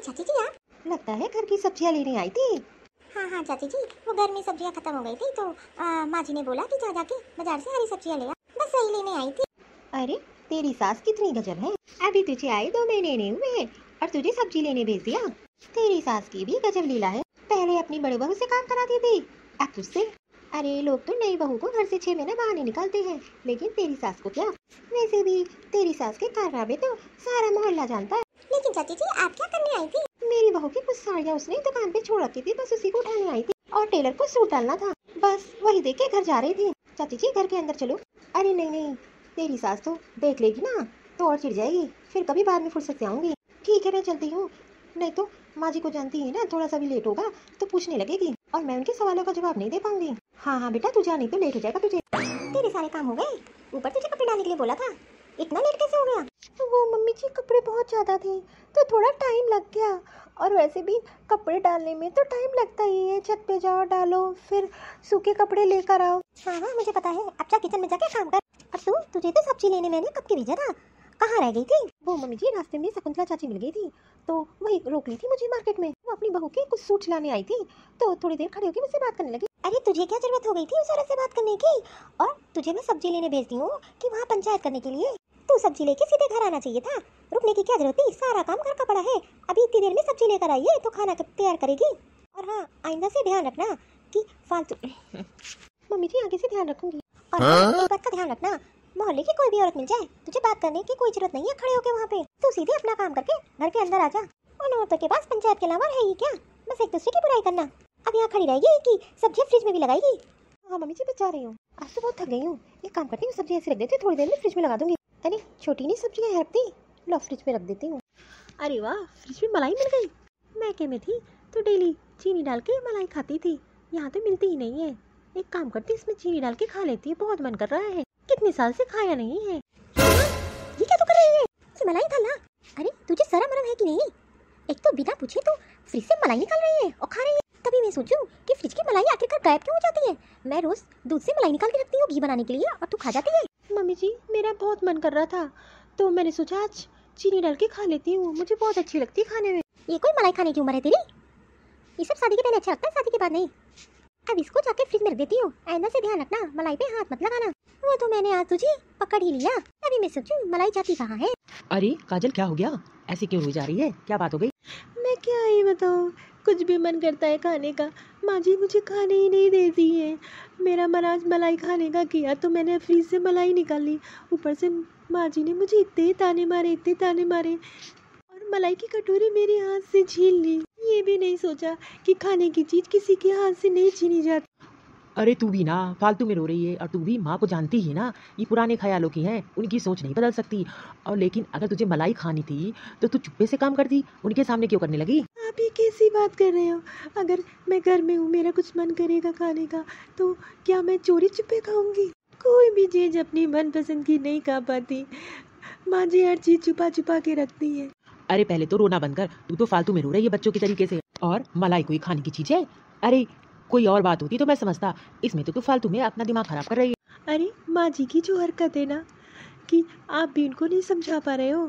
चाची जी आप? लगता है घर की सब्जियां लेने आई थी। हाँ हाँ चाची जी, वो घर में सब्जियां खत्म हो गई थी तो माँ जी ने बोला कि जा जाके बाजार से हरी सब्जियां ले आ, बस वही लेने आई थी। अरे तेरी सास कितनी गजब है, अभी तुझे आए 2 महीने नहीं हुए हैं और तुझे सब्जी लेने भेज दिया। तेरी सास की भी गजब लीला है, पहले अपनी बड़े बहू से काम कराती थी, अब तुझसे। अरे लोग तो नई बहू को घर से 6 महीने बाहर नहीं निकालते हैं, लेकिन तेरी सास को क्या। वैसे भी तेरी सास के कारनामे तो सारा मोहल्ला जानता है। लेकिन चाची जी आप क्या करने आई थी? मेरी बहू की कुछ साड़ियाँ उसने दुकान पे छोड़ रखी थी, बस उसी को उठाने आई थी और टेलर को सूट डालना था, बस वही देख के घर जा रही थी। चाची जी घर के अंदर चलो। अरे नहीं नहीं, तेरी सास तो देख लेगी ना तो और चिढ़ जाएगी, फिर कभी बाद में फुर्सत से आऊंगी। ठीक है मैं चलती हूँ, नहीं तो माँ जी को जानती है ना, थोड़ा सा भी लेट होगा तो पूछने लगेगी और मैं उनके सवालों का जवाब नहीं दे पाऊंगी। हाँ हाँ बेटा, तू जा नहीं तो लेट हो जाएगा तुझे। तेरे सारे काम हो गए, ऊपर तुझे कपड़े डालने के लिए बोला था, इतना लेट कैसे हो गया? वो मम्मी जी कपड़े बहुत ज़्यादा थे तो थोड़ा टाइम लग गया, और वैसे भी कपड़े डालने में तो टाइम लगता ही है, छत पे जाओ डालो फिर सूखे कपड़े लेकर आओ। हाँ हाँ मुझे पता है, अब जा किचन में जाके काम कर। अब तुझे तो सब्जी लेने मैंने कब के भेजा था, कहाँ रह गई थी? वो मम्मी जी रास्ते में शकुंतला चाची मिल गई थी तो वही रोक ली थी मुझे मार्केट में, वो अपनी बहू के कुछ सूट लाने आई थी तो थोड़ी देर खड़ी होकर मुझसे बात करने लगी। अरे तुझे क्या जरूरत हो गई थी उस औरत से बात करने की? और तुझे मैं सब्जी लेने भेजती हूँ कि वहाँ पंचायत करने के लिए? तू सब्जी लेके सीधे घर आना चाहिए था, रुकने की क्या जरूरत थी? सारा काम घर का पड़ा है, अभी इतनी देर में सब्जी लेकर आई है तो खाना तैयार करेगी। और हाँ आइंदा से ध्यान रखना कि फालतू मम्मी जी आगे से ध्यान रखूंगी। और एक बात का ध्यान रखना, मोहल्ले की कोई भी औरत मिल जाए तुझे बात करने की कोई जरूरत नहीं है खड़े होके वहाँ पे, तू सीधे अपना काम करके घर के अंदर आ जा। उन औरतों के पास पंचायत के अलावा है ही क्या, बस एक दूसरे की बुराई करना। अब यहाँ खड़ी रहेगी कि सब्जियाँ फ्रिज में भी लगाएगी? हाँ मम्मी जी मैं जा रही हूँ, आज तो बहुत थक गई हूँ, एक काम करती हूँ सब्जी ऐसे रख देती हूँ, थोड़ी देर में फ्रिज में लगा दूंगी। अरे छोटी नहीं सब्जियाँ है रखती, लो फ्रिज में रख देती हूँ। अरे वाह, फ्रिज में मलाई मिल गई। मैके में थी तो डेली चीनी डाल के मलाई खाती थी, यहाँ तो मिलती ही नहीं है। एक काम करती इसमें चीनी डाल के खा लेती है, बहुत मन कर रहा है, कितने साल से खाया नहीं है। ये क्या तू कर रही है? ये मलाई निकालना। अरे तुझे शर्म वरम है कि नहीं? एक तो बिना पूछे तू फ्रिज से मलाई निकाल रही है और खा रही है। तभी मैं सोचूं कि फ्रिज की मलाई आखिरकार गायब क्यों हो जाती है? मैं रोज दूध से मलाई निकाल के रखती हूँ घी बनाने के लिए और तू खा जाती है। मम्मी जी मेरा बहुत मन कर रहा था तो मैंने सोचा आज चीनी डाल के खा लेती हूँ, मुझे बहुत अच्छी लगती है खाने में। ये कोई मलाई खाने की उम्र है तेरी? ये सब शादी के पहले अच्छा लगता है, शादी के बाद नहीं। अब इसको जाके फ्रिज में रख देती हूँ, आइंदा से ध्यान रखना मलाई पे हाथ मत लगाना। वो तो मैंने आज तुझे पकड़ ही लिया, अभी मैं सोचूं मलाई जाती कहाँ है। अरे काजल क्या हो गया, ऐसे क्यों रोई जा रही है, क्या बात हो गई? मैं क्या ही बताऊँ, कुछ भी मन करता है खाने का, माँ जी मुझे खाने ही नहीं देती है। मेरा मन आज मलाई खाने का किया तो मैंने फ्रिज से मलाई निकाल ली, ऊपर से माँ जी ने मुझे इतने ताने मारे और मलाई की कटोरी मेरे हाथ से छीन ली। ये भी नहीं सोचा कि खाने की चीज़ किसी के हाथ से नहीं छीनी जाती। अरे तू भी ना फालतू में रो रही है, और तू भी माँ को जानती है ना, ये पुराने ख्यालों की हैं, उनकी सोच नहीं बदल सकती। और लेकिन अगर तुझे मलाई खानी थी तो तू चुप्पे से काम करती, उनके सामने क्यों करने लगी? आप ये कैसी बात कर रहे हो? अगर मैं घर में हूँ, मेरा कुछ मन करेगा खाने का तो क्या मैं चोरी चुप्पे खाऊंगी? कोई भी चीज़ अपनी मनपसंद की नहीं खा पाती, माँ जी हर चीज़ छुपा छुपा के रखती है। अरे पहले तो रोना बंद कर, तू तो फालतू में रो रही है बच्चों के तरीके से। और मलाई कोई खाने की चीज़ है? अरे कोई और बात होती तो मैं समझता, इसमें तो तू फालतू में अपना दिमाग खराब कर रही है। अरे माँ जी की जो हरकत है ना, कि आप भी उनको नहीं समझा पा रहे हो,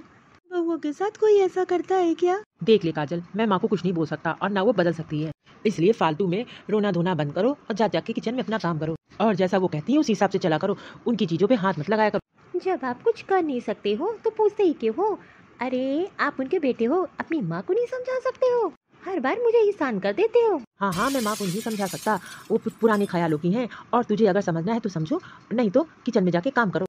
बहुओं के साथ कोई ऐसा करता है क्या? देख ले काजल, मैं माँ को कुछ नहीं बोल सकता और ना वो बदल सकती है, इसलिए फालतू में रोना धोना बंद करो और जाके किचन में अपना काम करो, और जैसा वो कहती है उस हिसाब से चला करो, उनकी चीज़ों पे हाथ मत लगाया करो। जब आप कुछ कर नहीं सकते हो तो पूछते ही क्यों हो? अरे आप उनके बेटे हो, अपनी माँ को नहीं समझा सकते हो? हर बार मुझे ही शांत कर देते हो। हाँ मैं माँ को नहीं समझा सकता, वो पुराने ख्यालों की हैं, और तुझे अगर समझना है तो समझो, नहीं तो किचन में जाके काम करो।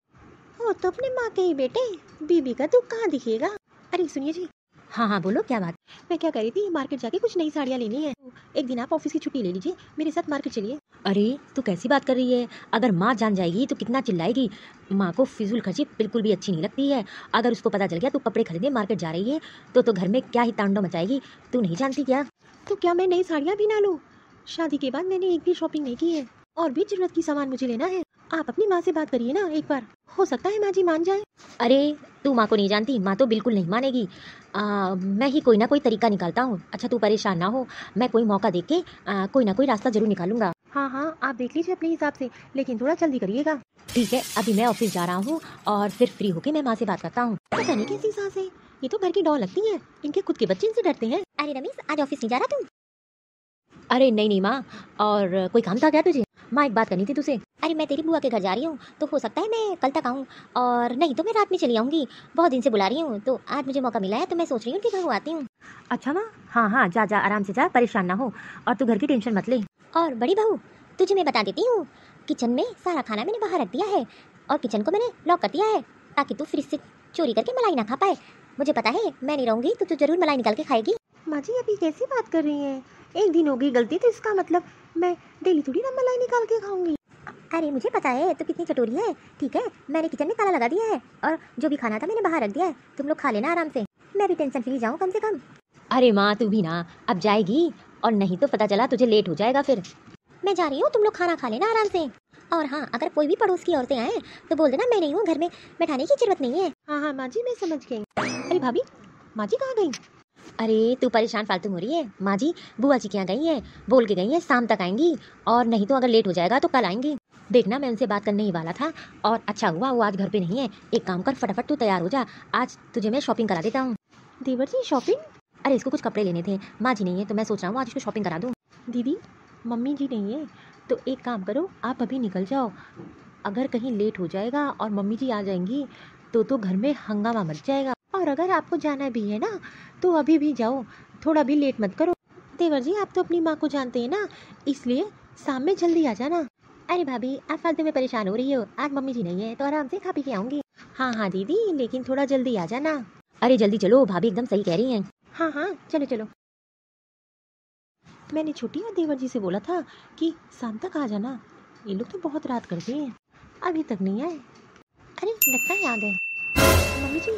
हो तो अपने माँ के ही बेटे, बीबी का दुख कहाँ दिखेगा। अरे सुनिए जी। हाँ बोलो क्या बात? मैं क्या कह रही थी, मार्केट जाके कुछ नई साड़ियाँ लेनी है, एक दिन आप ऑफिस की छुट्टी ले लीजिए, मेरे साथ मार्केट चलिए। अरे तू कैसी बात कर रही है, अगर माँ जान जाएगी तो कितना चिल्लाएगी। माँ को फिजूल खर्ची बिल्कुल भी अच्छी नहीं लगती है, अगर उसको पता चल गया तू कपड़े खरीदने मार्केट जा रही है तो घर में क्या ही तांडव मचाएगी, तू नहीं जानती क्या? तो क्या मैं नई साड़ियाँ भी ना लूँ? शादी के बाद मैंने एक भी शॉपिंग नहीं की है, और भी जरूरत की सामान मुझे लेना है। आप अपनी माँ से बात करिए ना एक बार, हो सकता है माँ जी मान जाए। अरे तू माँ को नहीं जानती, माँ तो बिल्कुल नहीं मानेगी। मैं ही कोई ना कोई तरीका निकालता हूँ। अच्छा तू परेशान ना हो, मैं कोई मौका देख के कोई ना कोई रास्ता जरूर निकालूंगा। हाँ आप देख लीजिए अपने हिसाब से, लेकिन थोड़ा जल्दी करिएगा। ठीक है, अभी मैं ऑफिस जा रहा हूँ और फिर फ्री होके मैं माँ से बात करता हूँ। पता नहीं कैसी सास है, ये तो घर की डॉल लगती हैं, इनके खुद के बच्चे इनसे डरते हैं। अरे रमेश, आज ऑफिस नहीं जा रहा तुम? अरे नहीं नहीं माँ, और कोई काम था क्या तुझे? माँ एक बात करनी थी तुझसे। अरे मैं तेरी बुआ के घर जा रही हूँ, तो हो सकता है मैं कल तक आऊँ, और नहीं तो मैं रात में चली आऊँगी। बहुत दिन से बुला रही हूँ, तो आज मुझे मौका मिला है, तो मैं सोच रही हूँ कि घर आती हूँ। अच्छा माँ, हाँ हाँ जा जा, आराम से जा, परेशान ना हो, और तू घर की टेंशन मत ले। और बड़ी बहू, तुझे मैं बता देती हूँ, किचन में सारा खाना मैंने बाहर रख दिया है, और किचन को मैंने लॉक कर दिया है, ताकि तू फ्रिज से चोरी करके मलाई ना खा पाए। मुझे पता है मैं नहीं रहूँगी तो तू जरूर मलाई निकाल के खाएगी। माँ जी अभी कैसी बात कर रही हैं? एक दिन हो गई गलती, तो इसका मतलब मैं डेली थोड़ी ना मलाई निकाल के खाऊंगी। अरे मुझे पता है तू कितनी चटोरी है। ठीक है, मैंने किचन में ताला लगा दिया है, और जो भी खाना था मैंने बाहर रख दिया है, तुम लोग खा लेना आराम से, मैं भी टेंशन फ्री जाऊँ कम से कम। अरे माँ तू भी ना अब जाएगी, और नहीं तो पता चला तुझे लेट हो जाएगा फिर। मैं जा रही हूँ, तुम लोग खाना खा लेना आराम से। और हाँ, अगर कोई भी पड़ोस की औरतें आए तो बोल देना मैं नहीं हूँ, घर में बैठाने की जरूरत नहीं है। हाँ हाँ माँ जी मैं समझ गई। अरे भाभी, माँ जी कहाँ गई? अरे तू परेशान फालतू हो रही है। माँ जी बुआ जी के यहाँ गई है, बोल के गई है शाम तक आएंगी, और नहीं तो अगर लेट हो जाएगा तो कल आएंगी। देखना मैं उनसे बात करने ही वाला था, और अच्छा हुआ वो आज घर पे नहीं है। एक काम कर, फटाफट तू तैयार हो जा, आज तुझे मैं शॉपिंग करा देता हूँ। देवर जी शॉपिंग? अरे इसको कुछ कपड़े लेने थे, माँ जी नहीं है तो मैं सोच रहा हूँ आज इसको शॉपिंग करा दूँ। दीदी मम्मी जी नहीं है तो एक काम करो, आप अभी निकल जाओ। अगर कहीं लेट हो जाएगा और मम्मी जी आ जाएंगी तो घर में हंगामा मच जाएगा। और अगर आपको जाना भी है ना तो अभी भी जाओ, थोड़ा भी लेट मत करो। देवर जी आप तो अपनी माँ को जानते हैं ना, इसलिए शाम में जल्दी आ जाना। अरे भाभी आप फालतू में परेशान हो रही हो, आज मम्मी जी नहीं है तो आराम से खा पी के आऊँगी। हाँ हाँ दीदी, लेकिन थोड़ा जल्दी आ जाना। अरे जल्दी चलो, भाभी एकदम सही कह रही हैं। हाँ हाँ चलो चलो। मैंने छोटी और देवर जी से बोला था कि शाम तक आ जाना, ये लोग तो बहुत रात करते हैं, अभी तक नहीं आए। अरे लगता है याद है। मम्मी जी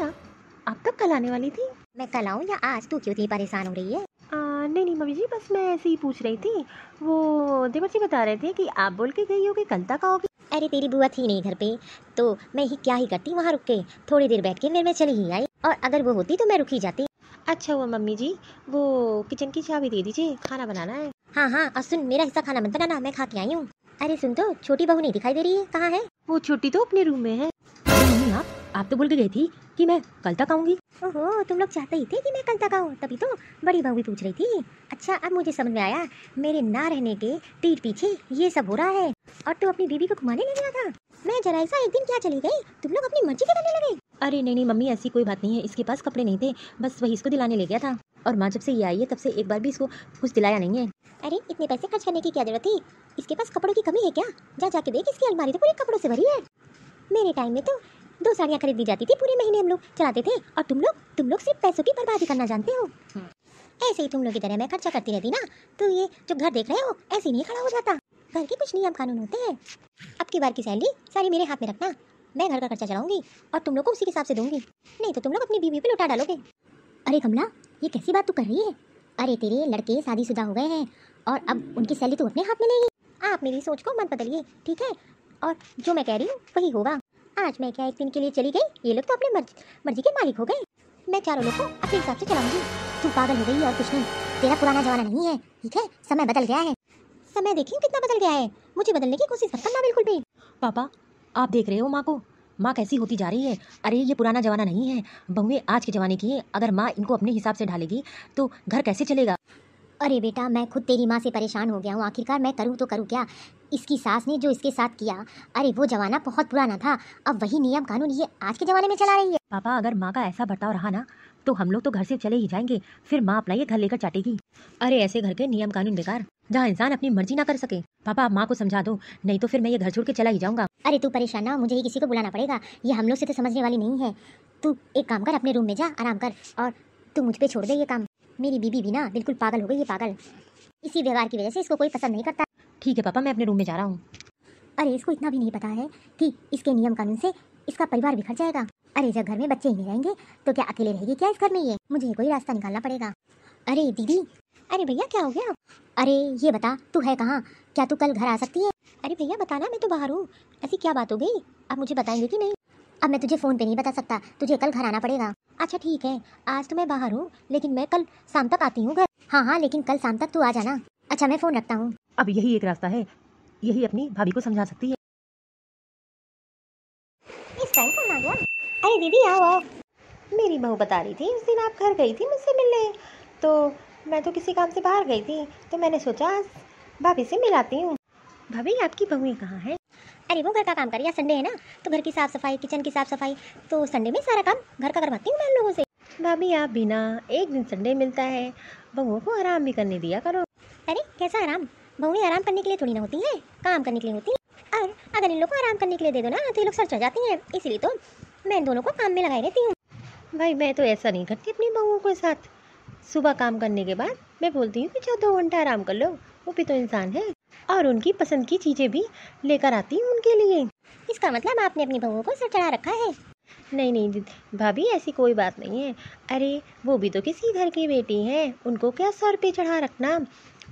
आप तक कल आने वाली थी? मैं कल आऊँ या आज? तू क्यों इतनी परेशान हो रही है? नहीं नहीं मम्मी जी, बस मैं ऐसे ही पूछ रही थी। वो देवर जी बता रहे थे कि आप बोल के गई हो कि कल तक आओगी। अरे तेरी बुआ थी नहीं घर पे, तो मैं ही क्या ही करती वहाँ रुक के, थोड़ी देर बैठ के मैं चली ही आई, और अगर वो होती तो मैं रुक ही जाती। अच्छा हुआ मम्मी जी, वो किचन की चाबी दे दीजिए, खाना बनाना है। हाँ हाँ, और सुन, मेरा हिस्सा खाना मत बनाना, मैं खा के आई हूँ। अरे सुन तो, छोटी बहू नहीं दिखाई दे रही है, कहाँ है? वो छोटी तो अपने रूम में है। मम्मी आप तो बोल के गई थी कि मैं कल तक आऊंगी। ओहो, तुम लोग चाहते ही थे कि मैं कल तक आऊँ, तभी तो बड़ी बहू भी पूछ रही थी। अच्छा अब मुझे समझ में आया, मेरे ना रहने के पीठ पीछे ये सब हो रहा है, और तू अपनी बीबी को घुमाने ले गया था। मैं जरा सा एक दिन क्या चली गई, तुम लोग अपनी मर्जी के करने लगे। अरे नहीं नहीं मम्मी, ऐसी कोई बात नहीं है, इसके पास कपड़े नहीं थे, बस वही इसको दिलाने ले गया था। और माँ जब से ये आई है तब से एक बार भी इसको कुछ दिलाया नहीं है। अरे इतने पैसे खर्च करने की क्या जरूरत थी? इसके पास कपड़ों की कमी है क्या? जा जाके देख, इसकी अलमारी तो पूरी कपड़ों से भरी है। मेरे टाइम में तो 2 साड़ियाँ खरीद दी जाती थी, पूरे महीने हम लोग चलाते थे, और तुम लोग सिर्फ पैसों की बर्बादी करना जानते हो। ऐसे ही तुम लोग की तरह मैं खर्चा करती रहती ना, तो ये जो घर देख रहे हो ऐसे नहीं खड़ा हो जाता। घर के कुछ नियम कानून होते हैं। अब की बार की सैलरी सारी मेरे हाथ में रखना, मैं घर का खर्चा चलाऊंगी और तुम लोग को उसी के हिसाब से दूंगी, नहीं तो तुम लोग अपनी बीवी पे लुटा डालोगे। अरे कमला, ये कैसी बात तू कर रही है? अरे तेरे लड़के शादीशुदा हो गए हैं, और अब उनकी सैलरी तू अपने हाथ में लेगी। आप मेरी सोच को मत बदलिए, ठीक है? और जो मैं कह रही हूँ वही होगा। आज मैं क्या एक दिन के लिए चली गई, ये लोग तो अपने मर्जी के मालिक हो गए। मैं चारों लोग को अपने हिसाब से चलाऊंगी। तू पागल हो गई और कुछ नहीं, तेरा पुराना जमाना नहीं है, ठीक है? समय बदल गया है। समय देखिए कितना बदल गया है, मुझे बदलने की कोशिश मत करना बिल्कुल भी। पापा आप देख रहे हो माँ को, माँ कैसी होती जा रही है। अरे ये पुराना जमाना नहीं है, बहुएं आज के ज़माने की हैं। अगर माँ इनको अपने हिसाब से ढालेगी तो घर कैसे चलेगा। अरे बेटा, मैं खुद तेरी माँ से परेशान हो गया हूँ, आखिरकार मैं करूँ तो करूँ क्या? इसकी सास ने जो इसके साथ किया, अरे वो जमाना बहुत पुराना था, अब वही नियम कानून ये आज के ज़माने में चला रही है। पापा अगर माँ का ऐसा बर्ताव रहा ना तो हम लोग तो घर से चले ही जाएंगे, फिर माँ अपना ये घर लेकर चाटेगी। अरे ऐसे घर के नियम कानून बेकार, जहाँ इंसान अपनी मर्जी ना कर सके। पापा आप माँ को समझा दो, नहीं तो फिर मैं ये घर छोड़ के चला ही जाऊंगा। अरे तू परेशान ना, मुझे ही किसी को बुलाना पड़ेगा, ये हम लोग से तो समझने वाली नहीं है। तू एक काम कर, अपने रूम में जा, आराम कर, और तू मुझ पे छोड़ दे ये काम। मेरी बीबी भी ना बिल्कुल पागल हो गई है, पागल। इसी व्यवहार की वजह से इसको कोई पसंद नहीं करता। ठीक है पापा, मैं अपने रूम में जा रहा हूँ। अरे इसको इतना भी नहीं पता है कि इसके नियम कानून से इसका परिवार बिखर जाएगा। अरे जब घर में बच्चे ही नहीं रहेंगे तो क्या अकेले रहेगी क्या इस घर में? ये मुझे कोई रास्ता निकालना पड़ेगा। अरे दीदी, अरे भैया क्या हो गया? अरे ये बता, तू है कहाँ? क्या तू कल घर आ सकती है? अरे भैया बताना, मैं तो बाहर हूँ। ऐसी क्या बात हो गई, आप मुझे बताएंगे कि नहीं? अब मैं तुझे फ़ोन पे नहीं बता सकता, तुझे कल घर आना पड़ेगा। अच्छा ठीक है, आज तो मैं बाहर हूँ, लेकिन मैं कल शाम तक आती हूँ घर। हाँ हाँ, लेकिन कल शाम तक तू आ जाना। अच्छा मैं फ़ोन रखता हूँ। अब यही एक रास्ता है, यही अपनी भाभी को समझा सकती है। इस टाइम कौन आ गया? अरे दीदी आओ आओ। मेरी बहू बता रही थी उस दिन आप घर गई थी मुझसे मिलने, तो मैं तो किसी काम से बाहर गई थी, तो मैंने सोचा आज भाभी से मिलाती हूँ। भाभी आपकी बहुएं कहाँ हैं? अरे वो घर का काम कर रही है, संडे है ना, तो घर की साफ सफाई, किचन की साफ सफाई, तो संडे में सारा काम घर का करवाती हूँ मैं उन लोगों से। भाभी आप भी ना, एक दिन संडे मिलता है, बहुओं को आराम भी करने दिया करो। अरे कैसा आराम, बहुएं आराम करने के लिए थोड़ी ना होती हैं, काम करने के लिए होती हैं। और अगर इन लोग को आराम करने के लिए दे दो ना तो ये लोग सर चढ़ जाती हैं, इसीलिए तो मैं इन दोनों को काम में लगाई रहती हूँ। भाई मैं तो ऐसा नहीं करती अपनी बहुओं के साथ। सुबह काम करने के बाद मैं बोलती हूँ कि जाओ 2 घंटा आराम कर लो, वो भी तो इंसान है, और उनकी पसंद की चीज़ें भी लेकर आती हूँ उनके लिए। इसका मतलब आपने अपनी बहुओं को सर चढ़ा रखा है। नहीं नहीं भाभी, ऐसी कोई बात नहीं है। अरे वो भी तो किसी घर की बेटी हैं, उनको क्या सर पे चढ़ा रखना।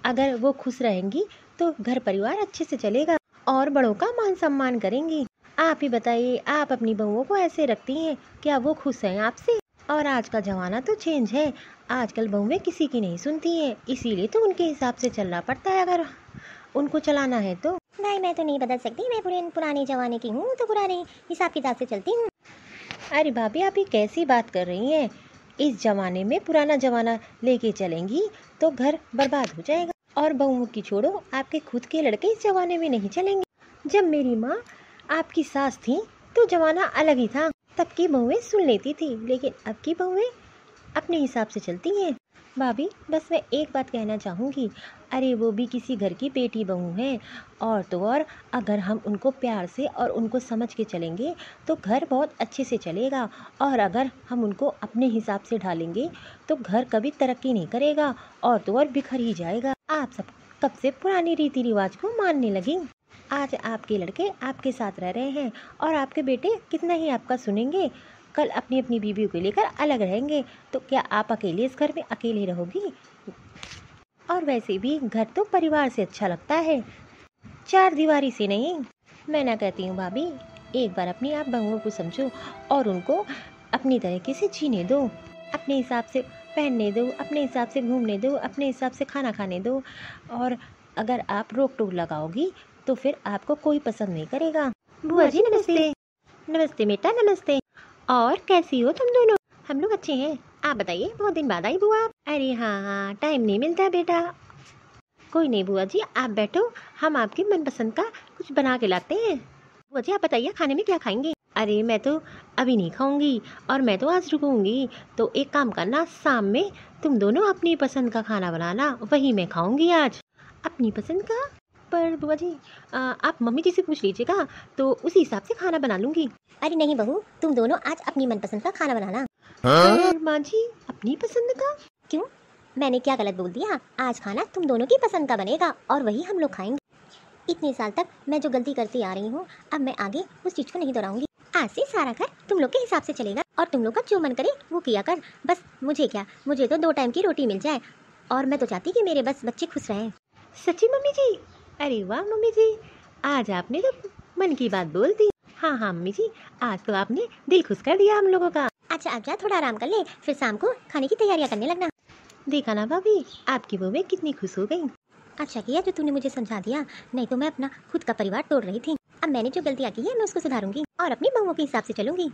अगर वो खुश रहेंगी तो घर परिवार अच्छे से चलेगा और बड़ों का मान सम्मान करेंगी। आप ही बताइए, आप अपनी बहुओं को ऐसे रखती हैं, क्या वो खुश हैं आपसे? और आज का ज़माना तो चेंज है, आजकल बहुएं किसी की नहीं सुनती हैं, इसीलिए तो उनके हिसाब से चलना पड़ता है अगर उनको चलाना है तो। भाई मैं तो नहीं बदल सकती, मैं पुराने ज़माने की हूँ, तो पुराने हिसाब किताब से चलती हूँ। अरे भाभी आप ये कैसी बात कर रही हैं? इस ज़माने में पुराना ज़माना लेके चलेंगी तो घर बर्बाद हो जाएगा। और बहुओं की छोड़ो, आपके खुद के लड़के इस ज़माने में नहीं चलेंगे। जब मेरी माँ आपकी सास थी तो ज़माना अलग ही था, तब की बहुएं सुन लेती थी, लेकिन अब की बहुएं अपने हिसाब से चलती हैं। भाभी बस मैं एक बात कहना चाहूँगी, अरे वो भी किसी घर की बेटी बहू हैं, और तो और अगर हम उनको प्यार से और उनको समझ के चलेंगे तो घर बहुत अच्छे से चलेगा, और अगर हम उनको अपने हिसाब से ढालेंगे तो घर कभी तरक्की नहीं करेगा और तो और बिखर ही जाएगा। आप सब कब से पुरानी रीति रिवाज को मानने लगी। आज आपके लड़के आपके साथ रह रहे हैं और आपके बेटे कितना ही आपका सुनेंगे, कल अपनी अपनी बीवियों को लेकर अलग रहेंगे, तो क्या आप अकेले इस घर में अकेले रहोगी? और वैसे भी घर तो परिवार से अच्छा लगता है, 4 दीवारी से नहीं। मैं ना कहती हूँ भाभी, एक बार अपनी आप बहुओं को समझो और उनको अपनी तरीके से जीने दो, अपने हिसाब से पहनने दो, अपने हिसाब से घूमने दो, अपने हिसाब से खाना खाने दो। और अगर आप रोक टोक लगाओगी तो फिर आपको कोई पसंद नहीं करेगा। बुआ जी नमस्ते। नमस्ते बेटा नमस्ते। और कैसी हो तुम दोनों? हम लोग अच्छे हैं, आप बताइए, बहुत दिन बाद आई बुआ। अरे हाँ, टाइम नहीं मिलता बेटा। कोई नहीं बुआ जी, आप बैठो, हम आपके मनपसंद का कुछ बना के लाते हैं। बुआ जी आप बताइए खाने में क्या खाएंगे? अरे मैं तो अभी नहीं खाऊंगी, और मैं तो आज रुकूंगी, तो एक काम करना, शाम में तुम दोनों अपनी पसंद का खाना बनाना, वही मैं खाऊंगी आज। अपनी पसंद का? पर बुआ जी आप मम्मी जी से पूछ लीजिएगा, तो उसी हिसाब से खाना बना लूंगी। अरे नहीं बहू, तुम दोनों आज अपनी मनपसंद का खाना बनाना। और माँ जी अपनी पसंद का? क्यों, मैंने क्या गलत बोल दिया? आज खाना तुम दोनों की पसंद का बनेगा और वही हम लोग खाएंगे। इतने साल तक मैं जो गलती करती आ रही हूँ, अब मैं आगे उस चीज़ को नहीं दोहराऊंगी। आज से सारा घर तुम लोग के हिसाब से चलेगा और तुम लोग का जो मन करे वो किया कर। बस मुझे क्या, मुझे तो 2 टाइम की रोटी मिल जाए, और मैं तो चाहती कि मेरे बस बच्चे खुश रहें। सच्ची मम्मी जी? अरे वाह मम्मी जी, आज आपने तो मन की बात बोल दी। हाँ हाँ मम्मी जी, आज तो आपने दिल खुश कर दिया हम लोगों का। अच्छा अब जा, थोड़ा आराम कर ले, फिर शाम को खाने की तैयारियां करने लगना। देखा ना भाभी, आपकी बहुएं कितनी खुश हो गई। अच्छा किया जो तूने मुझे समझा दिया, नहीं तो मैं अपना खुद का परिवार तोड़ रही थी। अब मैंने जो गलतियाँ की है मैं उसको सुधारूंगी और अपनी बहुओं के हिसाब से चलूंगी।